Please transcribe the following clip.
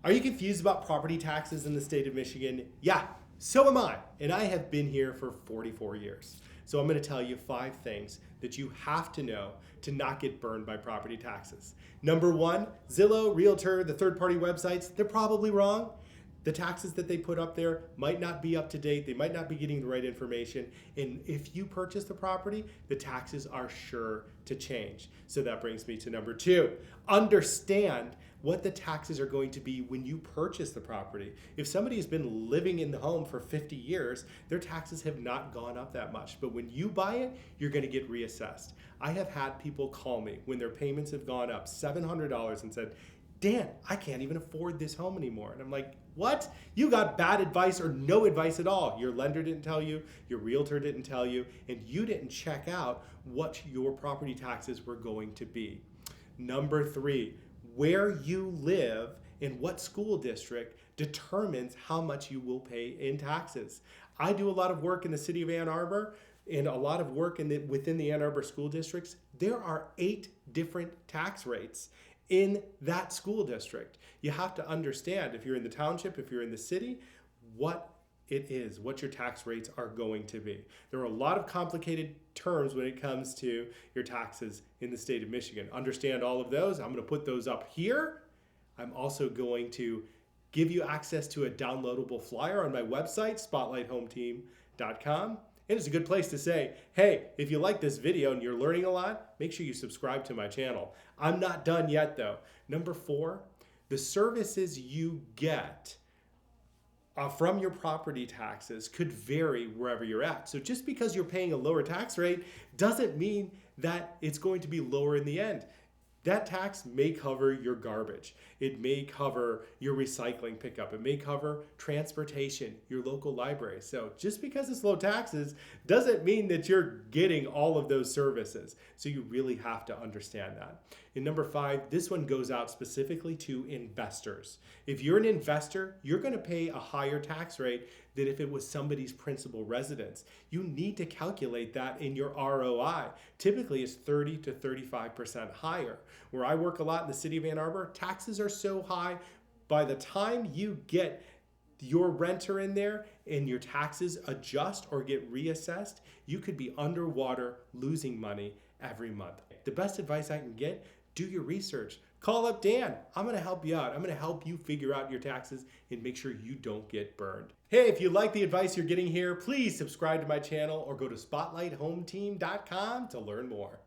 Are you confused about property taxes in the state of Michigan? Yeah, so am I. And I have been here for 44 years. So I'm going to tell you 5 things that you have to know to not get burned by property taxes. Number 1, Zillow, Realtor, the third-party websites, they're probably wrong. The taxes that they put up there might not be up to date. They might not be getting the right information. And if you purchase the property, the taxes are sure to change. So that brings me to number 2. Understand what the taxes are going to be when you purchase the property. If somebody has been living in the home for 50 years, their taxes have not gone up that much. But when you buy it, you're going to get reassessed. I have had people call me when their payments have gone up $700 and said, Dan, I can't even afford this home anymore. And I'm like, what? You got bad advice or no advice at all. Your lender didn't tell you, your realtor didn't tell you, and you didn't check out what your property taxes were going to be. Number 3, where you live in what school district determines how much you will pay in taxes. I do a lot of work in the city of Ann Arbor and a lot of work within the Ann Arbor school districts. There are 8 different tax rates in that school district. You have to understand, if you're in the township, if you're in the city, what it is, what your tax rates are going to be. There are a lot of complicated terms when it comes to your taxes in the state of Michigan. Understand all of those. I'm going to put those up here. I'm also going to give you access to a downloadable flyer on my website, spotlighthometeam.com. And it's a good place to say, hey, if you like this video and you're learning a lot, make sure you subscribe to my channel. I'm not done yet though. Number 4, the services you get from your property taxes could vary wherever you're at. So just because you're paying a lower tax rate doesn't mean that it's going to be lower in the end. That tax may cover your garbage. It may cover your recycling pickup. It may cover transportation, your local library. So just because it's low taxes doesn't mean that you're getting all of those services. So you really have to understand that. And number 5, this one goes out specifically to investors. If you're an investor, you're going to pay a higher tax rate than if it was somebody's principal residence. You need to calculate that in your ROI. Typically, it's 30 to 35% higher. Where I work a lot in the city of Ann Arbor, taxes are so high, by the time you get your renter in there and your taxes adjust or get reassessed, you could be underwater losing money every month. The best advice I can get, do your research. Call up Dan. I'm going to help you out. I'm going to help you figure out your taxes and make sure you don't get burned. Hey, if you like the advice you're getting here, please subscribe to my channel or go to spotlighthometeam.com to learn more.